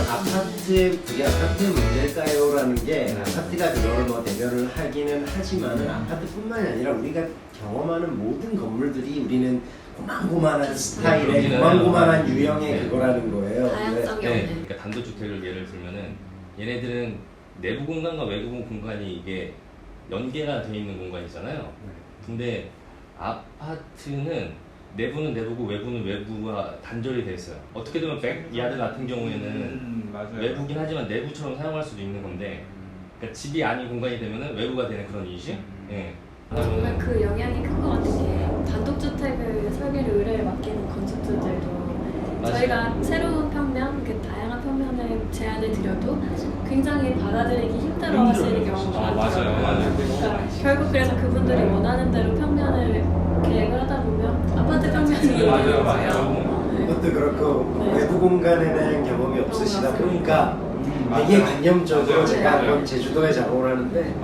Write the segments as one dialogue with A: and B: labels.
A: 그게 아파트의 문제일까요?라는 게 아파트가 그거를 뭐 대변을 하기는 하지만은 아파트뿐만이 아니라 우리가 경험하는 모든 건물들이 우리는 고만고만한 스타일의 고만고만한 유형의 그거라는 거예요.
B: 다양성이 없는.
C: 그러니까 단독주택을 예를 들면은 얘네들은 내부 공간과 외부 공간이 이게 연계가 돼 있는 공간이잖아요. 근데 아파트는 내부는 내부고 외부는 외부와 단절이 돼 있어요. 어떻게 보면 백야드 같은 경우에는 외부긴 하지만 내부처럼 사용할 수도 있는 건데, 그러니까 집이 아닌 공간이 되면은 외부가 되는 그런 인식. 예.
B: 정말 그 영향이 큰 것 같은 게 단독주택을 설계를 의뢰를 맡기는 건축주들도 저희가 새로운 평면, 그 다양한 평면을 제안을 드려도 굉장히 받아들이기 힘들어하시는 경우가 많더라고요. 그러니까 결국 그래서 그분들이 원하는 대로 평면을 계획을 하다 보면 아파트 평면이 이기는 거예요.
A: 그것도 그렇고 외부 공간에 대한 경험이 없으시다 보니까 되게 관념적으로 제가 그럼 제주도에 작업을 하는데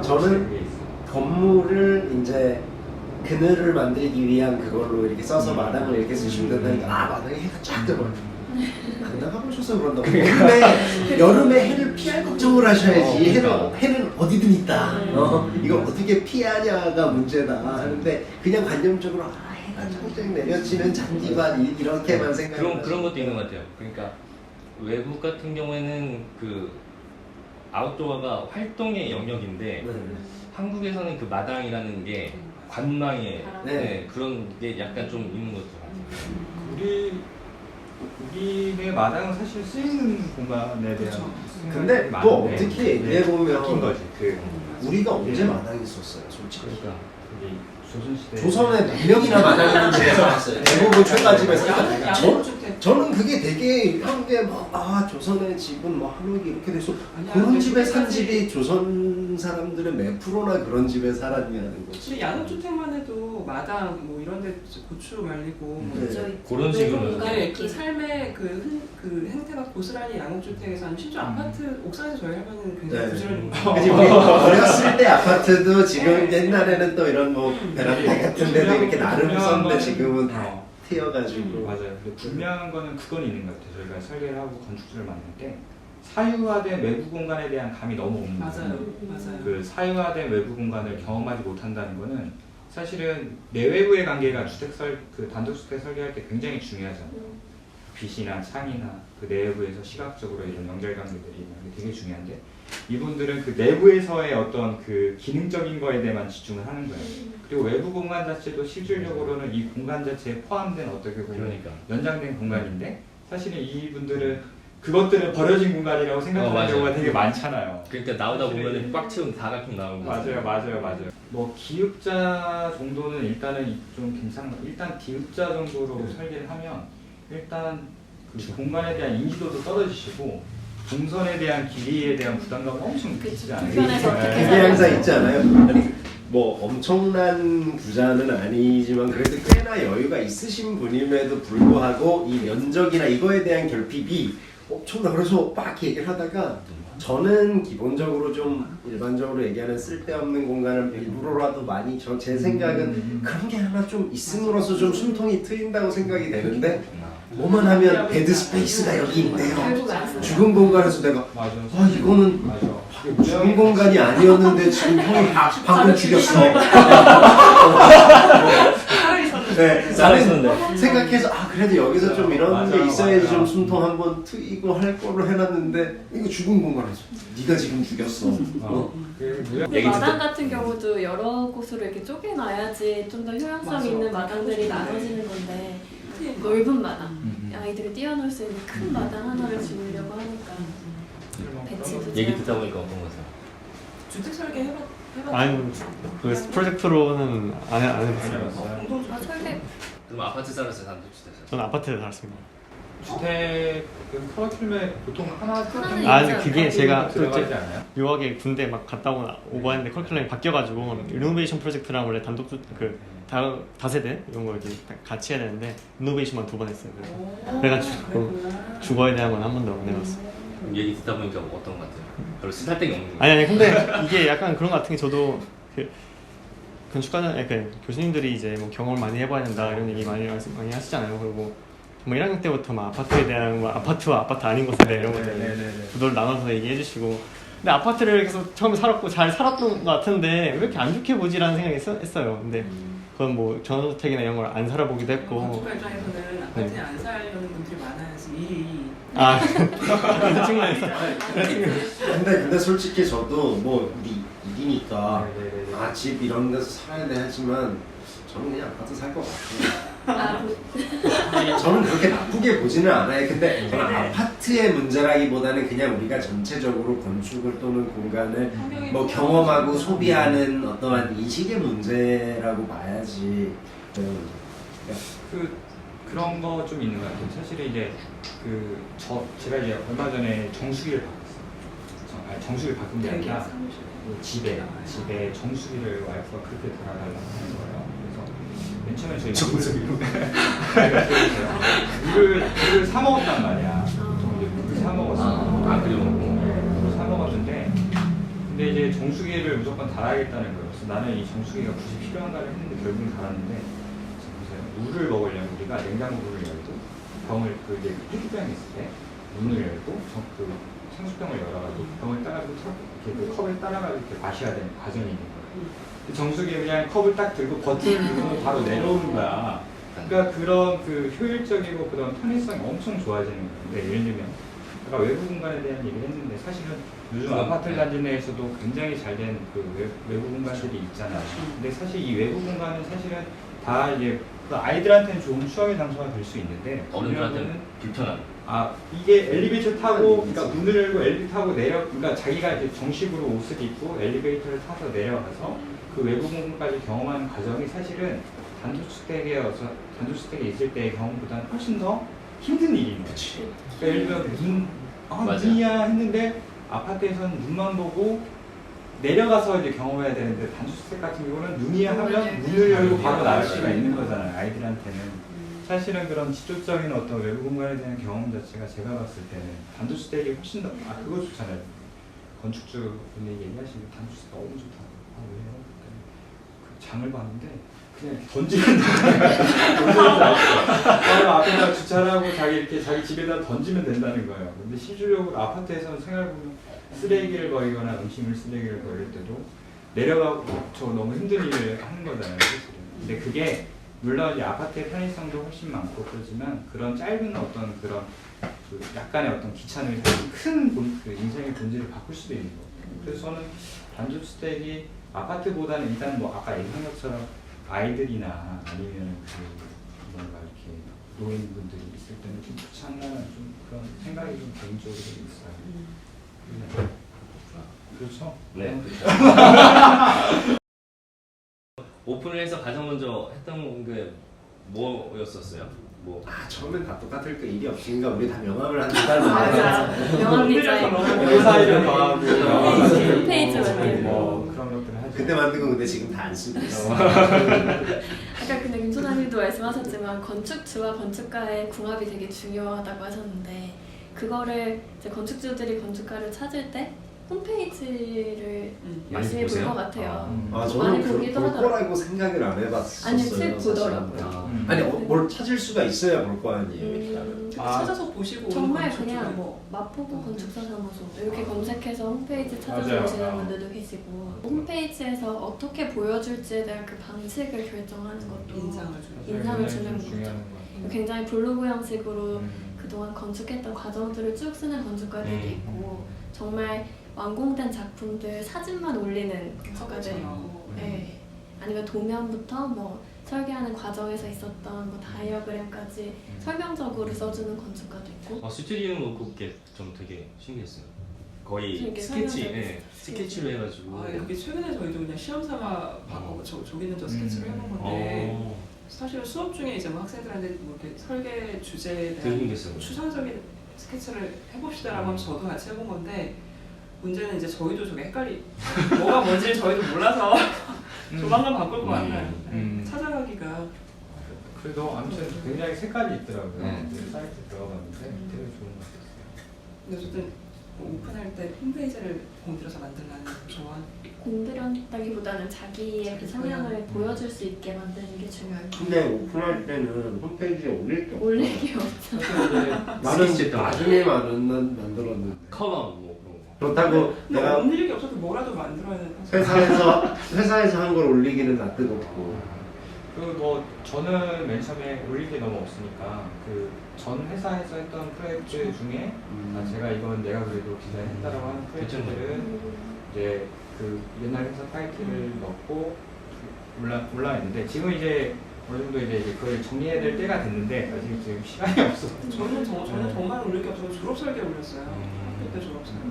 A: 저는 건물을 이제 그늘을 만들기 위한 그걸로 이렇게 써서 마당을 이렇게 쓰시면 된다니까 마당에 해가 쫙 들어와요. 안 나가보셔서 그런다고. 여름에 해를 피할 걱정을 하셔야지. 해는 어디든 있다. 이걸 어떻게 피하냐가 문제다 하는데 그냥 관념적으로 해가 쫙쫙 내려치는 잔디밭 이렇게만 생각하는
C: 그런 것도 있는 것 같아요. 그러니까 외국 같은 경우에는 그 아웃도어가 활동의 영역인데 한국에서는 그 마당이라는 게 관망의 그런 게 약간 좀 있는 것도 같아요.
D: 우리의 마당은 사실 쓰이는 공간에 대한
A: 근데 또 어떻게 얘기해보면
D: 바뀐 거지.
A: 우리가 언제 마당이 있었어요 솔직히.
D: 그러니까 조선시대
A: 조선에 몇 명이나 마당 있는 집에서 봤어요. 대부분 초가집에서. 저는 그게 되게 한게 조선의 집은 뭐 한옥이 이렇게 돼서 그런 집에 산 집이 조선 사람들은 몇 프로나 그런 집에 살았냐는 거지.
E: 양옥주택만 해도 마당 뭐 이런데 고추 말리고
C: 그런 식으로.
E: 그 삶의 그 행태가 고스란히 양옥주택에서 심지어 아파트 옥상에서 저희 할머니는 굉장히 부지런히
A: 그치, 우리 어렸을 때 아파트도 지금 옛날에는 또 이런 뭐 베란다 같은 데도 이렇게 나름 썼는데 지금은 다 튀어가지고.
D: 맞아요. 근데 분명한 거는 그건 있는 것 같아요. 저희가 설계를 하고 건축주를 만날 때 사유화된 외부 공간에 대한 감이 너무 없는 거예요.
E: 맞아요.
D: 그 사유화된 외부 공간을 경험하지 못한다는 거는 사실은 내외부의 관계가 그 단독주택 설계할 때 굉장히 중요하잖아요. 빛이나 창이나 그 내부에서 시각적으로 이런 연결 관계들이 있는 게 되게 중요한데 이분들은 그 내부에서의 어떤 그 기능적인 거에 대해만 집중을 하는 거예요. 그리고 외부 공간 자체도 실질적으로는 이 공간 자체에 포함된 어떻게 보면 연장된 공간인데 사실은 이분들은 그것들은 버려진 공간이라고 생각하는 경우가 되게 많잖아요.
C: 그러니까 나오다 보면은 꽉 채운 다각형 나오는 거.
D: 맞아요. 뭐 기읍자 정도는 일단은 좀 괜찮아. 일단 기읍자 정도로 설계를 하면 일단 그 공간에 대한 인지도도 떨어지시고 동선에 대한 길이에 대한 부담감은 엄청 느끼지 않아요.
A: 그게 항상 있지 않아요? 아니, 뭐 엄청난 부자는 아니지만 그래도 꽤나 여유가 있으신 분임에도 불구하고 이 면적이나 이거에 대한 결핍이 엄청나. 그래서 막 얘기를 하다가 저는 기본적으로 좀 일반적으로 얘기하는 쓸데없는 공간을 일부러라도 많이 제 생각은 그런 게 하나 좀 있음으로써 좀 숨통이 트인다고 생각이 되는데 뭐만 하면 베드 스페이스가 여기 있네요. 죽은 공간에서 내가 이거는 죽은 공간이 아니었는데 지금 형이 방금 죽였어. 나는 생각해서 그래도 여기서 좀 이런 게 있어야지 좀 숨통 한번 트이고 할 거로 해놨는데 이거 죽은 공간에서 네가 지금 죽였어.
B: 근데 마당 같은 경우도 여러 곳으로 이렇게 쪼개놔야지 좀 더 효용성 있는 마당들이 나눠지는 건데 넓은 마당, 아이들이 뛰어놀 수 있는 큰 마당 하나를 지으려고 하니까 배치도
C: 얘기 듣다 보니까 어떤 거세요?
E: 주택 설계 해봤
F: 아니 그 프로젝트로는 안 해봤어요.
B: 설계.
C: 그럼 아파트 살았어요, 단독주택?
F: 저는 아파트에 살았습니다.
D: 주택 커리큘럼에 보통 하나
F: 근데 그게 제가
D: 들어가지 않아요?
F: 유학에 군대 막 갔다 오고 했는데 커리큘럼이 바뀌어가지고 리노베이션 프로젝트랑 원래 다세대 이런 거 이렇게 같이 해야 되는데 리노베이션만 2번 했어요. 그래가지고 주거에 대한 건 한 번도 안 해봤어요.
C: 얘기 듣다 보니까 어떤 것 같아요? 별로 쓸데기 없는 거.
F: 아니 근데 이게 약간 그런 것 같은 게 저도 건축가는 교수님들이 이제 뭐 경험을 많이 해봐야 된다 이런 얘기 많이 하시잖아요. 그리고 뭐 1학년 때부터 막 아파트에 대한 뭐 아파트와 아파트 아닌 것에 대한 이런 것들 구도를 나눠서 얘기해 주시고 근데 아파트를 계속 처음에 살았고 잘 살았던 것 같은데 왜 이렇게 안 좋게 보지라는 생각이 했어요. 근데 그건 뭐 전원주택이나 이런 걸 안 살아보기도 했고
E: 건축가 입장에서는 아파트에
F: 네.
E: 안 살려는 분들이 많아서 일이
F: 아 그런 측면에서
A: 근데 솔직히 저도 뭐 일이니까
D: 네네네.
A: 아 집 이런 데서 살아야 돼 하지만 저는 그냥 아파트 살 것 같아요.
B: 아,
A: 저는 그렇게 나쁘게 보지는 않아요. 근데 저는 아파트의 문제라기보다는 그냥 우리가 전체적으로 건축을 또는 공간을 뭐 경험하고 소비하는 어떠한 인식의 문제라고 봐야지.
D: 그런 거 좀 있는 것 같아요. 사실은 이제 제가 이제 얼마 전에 정수기를 바꿨어요. 정수기를 바꾼 게 아니라 집에 정수기를 와이프가 그렇게 달아달라고 하는 거예요. 그래서 맨 처음에 저희
A: 정수기로?
D: 물을 사 먹었단 말이야. 물을 사 먹었어. 물을 사 먹었는데 근데 이제 정수기를 무조건 달아야겠다는 거였어. 나는 이 정수기가 굳이 필요한가를 했는데 결국은 달았는데 물을 먹으려면 우리가 냉장고 문을 열고 병을 이제 페트병이 있을 때 문을 열고 생수병을 열어가지고 병을 따라가지고 이렇게 컵을 따라가지고 이렇게 마셔야 되는 과정이 있는 거예요. 정수기에 그냥 컵을 딱 들고 버튼을 누르면 바로 내려오는 거야. 그러니까 그런 효율적이고 그런 편의성이 엄청 좋아지는 거예요. 근데 예를 들면 아까 외부 공간에 대한 얘기를 했는데 사실은 요즘 아파트 단지 내에서도 굉장히 잘 된 외부 공간들이 있잖아요. 근데 사실 이 외부 공간은 사실은 다 이제 아이들한테는 좋은 추억의 장소가 될 수 있는데
C: 어른들한테는 불편한.
D: 이게 엘리베이터 타고 그러니까 문을 열고 엘리베이터 타고 그러니까 자기가 이제 정식으로 옷을 입고 엘리베이터를 타서 내려가서 그 외부 공간까지 경험하는 과정이 사실은 단독주택에 있을 때의 경험보다는 훨씬 더 힘든 일인 거지. 그러니까 예를 들어 눈이야 했는데 아파트에서는 눈만 보고 내려가서 이제 경험해야 되는데 단독주택 같은 경우는 눈이야 하면 문을 열고 바로 나갈 수가 있는 거잖아요. 아이들한테는. 사실은 그런 직접적인 어떤 외부 공간에 대한 경험 자체가 제가 봤을 때는 단독주택이 훨씬 더 그거 좋잖아요. 건축주분이 얘기하시는 단독주택 너무 좋다. 왜요? 그 장을 봤는데 그냥 던지면 바로 앞에다 주차를 하고 자기 집에다 던지면 된다는 거예요. 근데 실질적으로 아파트에서는 생각해보면 쓰레기를 버리거나 음식물 쓰레기를 버릴 때도 내려가고 저 너무 힘든 일을 하는 거잖아요, 사실은. 근데 그게 물론 이 아파트의 편의성도 훨씬 많고 그렇지만 그런 짧은 어떤 그런 약간의 어떤 귀찮음이 큰 인생의 본질을 바꿀 수도 있는 거예요. 그래서 저는 단독주택이 아파트보다는 일단 뭐 아까 얘기한 것처럼 아이들이나 아니면 뭔가 이렇게 노인분들이 있을 때는 좀 좋지 않나는 좀 그런 생각이 좀 개인적으로 있어요. 그렇죠?
C: 네. 오픈을 해서 가장 먼저 했던 게 뭐였었어요?
A: 처음엔 다 똑같을 거 일이 없으니까 우리 다 명함을 한 2달
B: 맞아.
A: 만에
B: 명함 디자인.
D: 회사 이름 더하고
B: 홈페이지 만들고.
D: 뭐 그런 것들을 하죠.
A: 그때 만든 거 근데 지금 다 안 쓰고 있어.
B: 아까 근데 김소장님도 말씀하셨지만 건축주와 건축가의 궁합이 되게 중요하다고 하셨는데 그거를 이제 건축주들이 건축가를 찾을 때 홈페이지를 열심히 볼 것 같아요.
A: 저는
B: 많이 보기도
A: 볼
B: 하더라고요.
A: 거라고 생각을 안 해봤었어요.
B: 아니, 책 보더라고요.
A: 아니 뭘 찾을 수가 있어야 볼 거 아니에요. 일단은.
E: 찾아서 보시고
B: 정말
E: 오는
B: 그냥
E: 건축주는
B: 뭐 마포구 건축사 사무소 이렇게 검색해서 홈페이지 찾아서
D: 맞아요.
B: 보시는 분들도 계시고 홈페이지에서 어떻게 보여줄지에 대한 그 방식을 결정하는 것도 인상을 주는 거죠.
D: 중요한 것 같아요.
B: 굉장히 블로그 형식으로 그동안 건축했던 과정들을 쭉 쓰는 건축가들도
C: 음.
B: 있고 정말 완공된 작품들 사진만 올리는 건축가들이 있고 네. 아니면 도면부터 뭐 설계하는 과정에서 있었던 뭐 다이어그램까지 설명적으로 써주는 건축가도 있고
C: 스튜디오 워크북에 좀 되게 신기했어요. 거의
B: 이렇게
C: 스케치,
B: 설명을
C: 스케치로 해가지고.
E: 여기 최근에 저희도 그냥 시험 삼아 저기는 저 스케치를 해본 건데 사실 수업 중에 이제 뭐 학생들한테 뭐 이렇게 설계 주제에
C: 되게
E: 대한
C: 신기했어요.
E: 추상적인 스케치를 해봅시다라고 하면 저도 같이 해본 건데 문제는 이제 저희도 저게 뭐가 뭔지 저희도 몰라서 조만간 바꿀 것 같아요. 찾아가기가.
D: 그래도 아무튼 굉장히 색깔이 있더라고요.
C: 네.
D: 사이트 들어가봤는데 되게 좋은 것 같았어요.
E: 근데 어쨌든 오픈할 때 홈페이지를 공들여서 만들라는 조언.
B: 공들였다기보다는 자기의 그 성향을 보여줄 수 있게 만드는 게 중요해요.
A: 근데 오픈할 때는 홈페이지에 올릴 게 없어.
B: 올릴 게 없죠.
A: 나는 나중에 만들었는데.
C: 컬러 뭐 그런 거.
A: 그렇다고
E: 근데
A: 내가
E: 없는 일이 없어도 뭐라도 만들어야 되는
A: 회사에서 한 걸 올리기는 나 뜨겁고.
D: 그 뭐 저는 맨 처음에 올릴 게 너무 없으니까 그 전 회사에서 했던 프로젝트 중에 제가 이건 내가 그래도 디자인했다라고 하는 프로젝트들은 이제 그 옛날 회사 타이틀을 넣고 올라있는데 지금 이제 어느 정도 이제 그걸 정리해야 될 때가 됐는데 아직 지금 시간이 없어.
E: 저는 정말 올릴 게 없어서 졸업 설계 올렸어요. 학교 때 졸업 설계.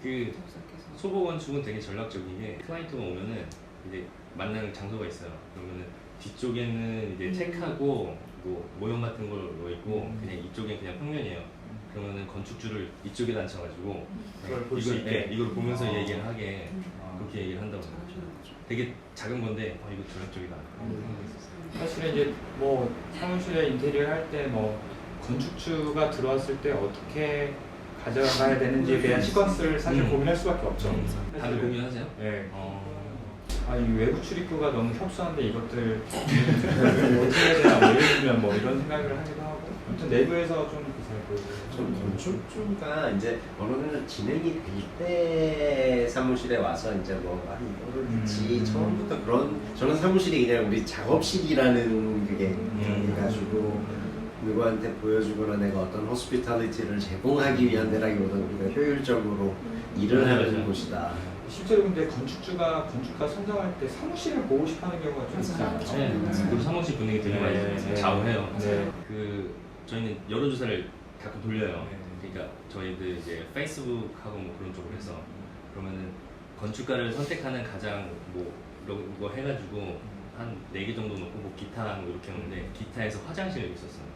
C: 그
E: 작사께서.
C: 소보 건축은 되게 전략적인 게 클라이언트가 오면은 이제 만나는 장소가 있어요. 그러면은 뒤쪽에는 이제 책하고 뭐 모형 같은 걸로 있고 그냥 이쪽엔 그냥 평면이에요. 그러면은 건축주를 이쪽에 앉혀가지고
D: 그걸 볼 수
C: 이걸
D: 있게.
C: 이걸 보면서 얘기를 하게
D: 아.
C: 그렇게 얘기를 한다고 해요.
E: 잘하시는 거죠.
C: 되게 작은 건데 이거 전략적이다.
D: 사실은 이제 뭐 사무실에 인테리어 할 때 뭐 건축주가 들어왔을 때 어떻게 가져가야 되는지에 대한 시퀀스를 사실 고민할 수밖에 없죠.
C: 다들 고민하세요?
D: 네.
C: 어,
D: 외부 출입구가 너무 협소한데 이것들 어떻게 해야 되나 뭐 예를 들면 뭐 이런 생각을 하기도 하고 아무튼 내부에서 좀
A: 좀 건축주가 이제 어느 정도 진행이 될 때 사무실에 와서 이제 뭐 이거를 했지 처음부터 그런 저는 사무실이 그냥 우리 작업실이라는 그게 해가지고 누구한테 보여주거나 내가 어떤 호스피탈리티를 제공하기 위한 데라기보다 우리가 효율적으로 일을 하는 곳이다.
D: 실제로 근데 건축주가 건축가 선정할 때 사무실을 보고 싶어하는 경우가 좀 있잖아요.
C: 네. 우리 사무실 분위기 되게 많이
D: 네.
C: 좌우해요.
D: 네.
C: 그 저희는 여러 조사를 가끔 돌려요.
D: 네.
C: 그러니까 저희들 이제 페이스북하고 뭐 그런 쪽으로 해서 그러면은 건축가를 선택하는 가장 뭐 이런 거 해가지고 한 4개 정도 놓고 뭐 기타 뭐 이렇게 했는데 기타에서 화장실이 있었어요.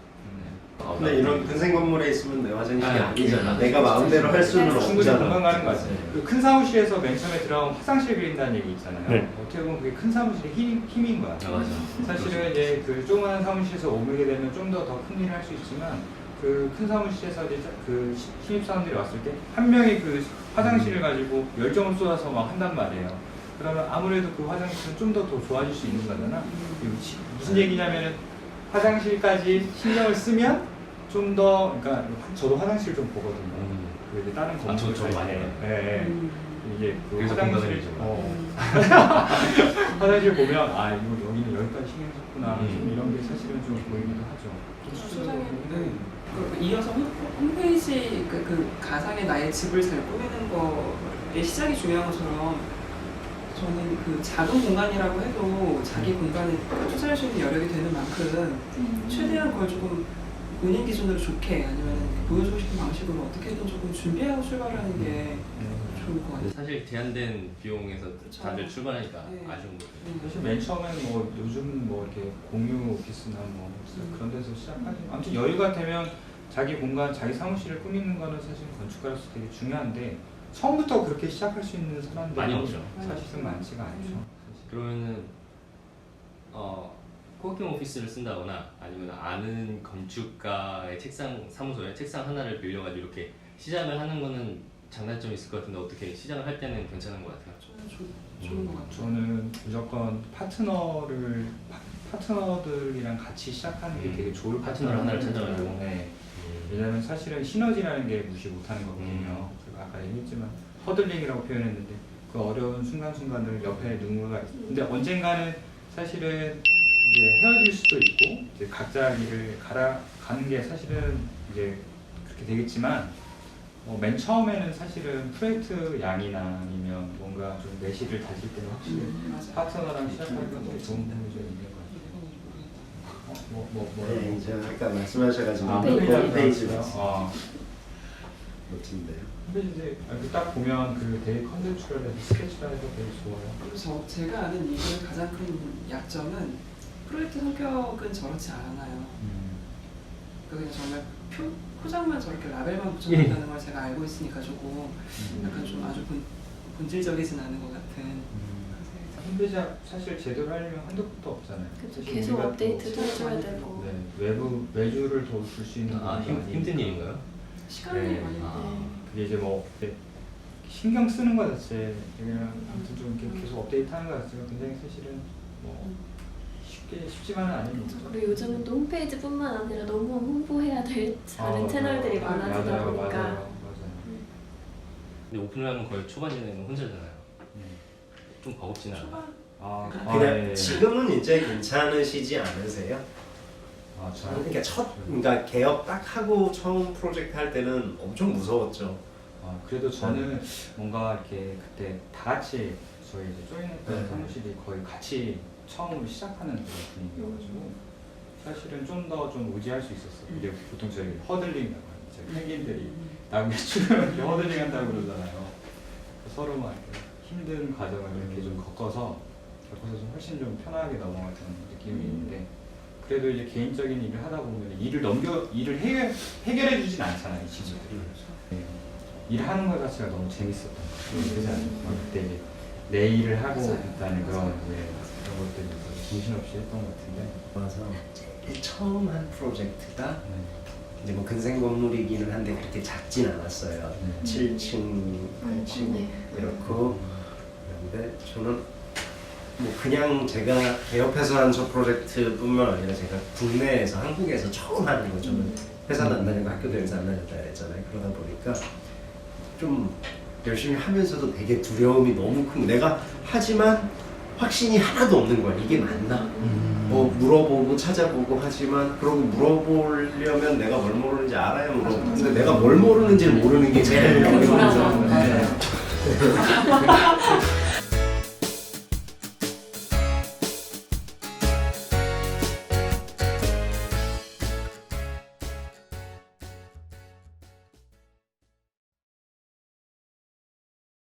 A: 근데 이런 근생 건물에 있으면 내 화장실이
C: 아,
A: 아니잖아. 내가 마음대로 할 수는
D: 충분히
A: 없잖아.
D: 공감 가는 것 같아요. 그 큰 사무실에서 맨 처음에 들어가면 화장실 그린다는 얘기 있잖아요.
F: 네.
D: 어떻게 보면 그게 큰 사무실의 힘인 거야.
C: 아, 맞아.
D: 사실은 이제 그 조그마한 사무실에서 오게 되면 좀 더 큰 일을 할 수 있지만 그 큰 사무실에서 이제 그 신입사원들이 왔을 때 한 명이 그 화장실을 가지고 열정을 쏟아서 막 한단 말이에요. 그러면 아무래도 그 화장실은 좀 더 좋아질 수 있는 거잖아. 무슨 얘기냐면은 화장실까지 신경을 쓰면 좀 더 그러니까 저도 화장실 좀 보거든요. 그 이제 다른 건물
C: 저도 많이 해요.
D: 네. 이게 그
C: 그래서
D: 화장실
C: 공감을
D: 화장실 보면 아 이거 여기는 여기까지 신경 썼구나 좀 이런 게 사실은 좀 보이기도 하죠.
E: 소장님은 이어서 홈페이지 그 가상의 나의 집을 잘 꾸미는 거의 시작이 중요한 것처럼 저는 그 작은 공간이라고 해도 자기 공간을 투자할 수 있는 여력이 되는 만큼 최대한 그걸 조금 본인 기준으로 좋게 아니면 보여주고 싶은 방식으로 어떻게든 조금 준비하고 출발하는 게 좋을 것 같아요.
C: 사실 제한된 비용에서
E: 그렇죠.
C: 다들 출발하니까
E: 네.
C: 아쉬운 거죠.
D: 사실 맨 처음엔 뭐 요즘 뭐 이렇게 공유 오피스나 뭐 그런 데서 시작하지. 아무튼 여유가 되면 자기 공간, 자기 사무실을 꾸미는 거는 사실 건축가로서 되게 중요한데 처음부터 그렇게 시작할 수 있는 사람들이
C: 많이 없죠.
D: 사실은 많지가 않죠.
C: 그러면은 코워킹 오피스를 쓴다거나 아니면 아는 건축가의 사무소에 책상 하나를 빌려가지고 이렇게 시작을 하는 거는 장단점이 있을 것 같은데 어떻게 시작을 할 때는 괜찮은 것 같아요?
E: 저는 좋은 것 같아요.
D: 저는 무조건 파트너들이랑 같이 시작하는 게 되게 좋을 것 같아요.
C: 파트너를 하나를 찾아가지고.
D: 네. 왜냐면 사실은 시너지라는 게 무시 못하는 거거든요. 제가 아까 얘기했지만 허들링이라고 표현했는데 그 어려운 순간순간을 옆에 누군가가 근데 언젠가는 사실은 이제 헤어질 수도 있고 이제 각자 길을 가는 게 사실은 이제 그렇게 되겠지만 맨 처음에는 사실은 프로젝트 양이나 아니면 뭔가 좀 내실을 다질 때는 확실히
E: 맞아요.
D: 파트너랑 시작하는 건 되게 좋은 부분이 좀 있는 것 같아요.
A: 네, 이제 아까 말씀하셔가지고
B: 홈페이지.
A: 멋진데요.
D: 홈페이지 딱 보면 그 되게 컨셉추얼해서 스케치라해서 되게 좋아요.
E: 그리고 제가 아는 이거의 가장 큰 약점은 프로젝트 성격은 저렇지 않아요. 그냥 정말 포장만 저렇게 라벨만 붙여놓는다는 걸 제가 알고 있으니까 조금 약간 좀 아주 본질적이진 않은 것 같은.
D: 홈페이지 사실 제대로 하려면 한도 끝도 없잖아요.
B: 그쵸,
D: 사실
B: 계속
D: 우리가
B: 업데이트도
D: 또
B: 해줘야 되고.
D: 외주를 더 줄 수 있는
C: 아
D: 부분이
C: 힘든 일인가요?
E: 시간이
D: 네.
E: 많이
C: 아.
D: 그게 근데 이제 뭐 신경 쓰는 것 자체 그냥 아무튼 좀 이렇게 계속 업데이트하는 것 자체가 굉장히 사실은 뭐 쉽지만은 않은 일이죠.
B: 그리고 요즘은 또 홈페이지뿐만 아니라 너무 홍보해야 될 다른 채널들이 많아지다
D: 맞아요,
B: 보니까
D: 맞아요.
C: 근데 오픈하면 거의 초반에는 혼자잖아요. 좀 버겁지는 않아요.
A: 그냥 지금은 이제 괜찮으시지 않으세요?
D: 저는
A: 그러니까 그러니까 개업 딱 하고 처음 프로젝트 할 때는 엄청 무서웠죠.
D: 그래도 저는 뭔가 이렇게 그때 다 같이 저희 이제 조인했던
A: 네.
D: 사무실이 거의 같이 처음으로 시작하는 그런 분위기여가지고 사실은 좀 더 좀 의지할 수 있었어요. 이제 보통 저희 허들링이라고 하죠. 저희 팬들이 나중에 이렇게 허들링 한다고 그러잖아요. 서로 막 이렇게 힘든 과정을 이렇게 좀 겪어서 좀 훨씬 좀 편하게 넘어갔던 느낌이 있는데 그래도 이제 개인적인 일을 하다 보면 일을 해결해 주진 않잖아요, 이 친구들이. 일하는 것 자체가 너무 재밌었던 것 같아요. 그지 않아요? 그때 이제 내 일을 하고 있다는 그런 것들이 정신없이 했던 것 같은데.
A: 맞아. 제일 처음 한 프로젝트가 이제 뭐 근생 건물이기는 한데 그렇게 작진 않았어요. 7층, 8층
B: 네.
A: 이렇고 그런데 저는 뭐 그냥 제가 개업해서 한 저 프로젝트뿐만 아니라 제가 국내에서 한국에서 처음 하는 거 저는 회사는 안 다니고 학교 다니면서 안 다녔다 그랬잖아요. 그러다 보니까 좀 열심히 하면서도 되게 두려움이 너무 큰 내가 하지만 확신이 하나도 없는 거야. 이게 맞나? 뭐 물어보고 찾아보고 하지만 그러고 물어보려면 내가 뭘 모르는지 알아야 물어보고 근데 내가 뭘 모르는지 모르는 게 제일 어려운
B: 불안함.
A: 거죠.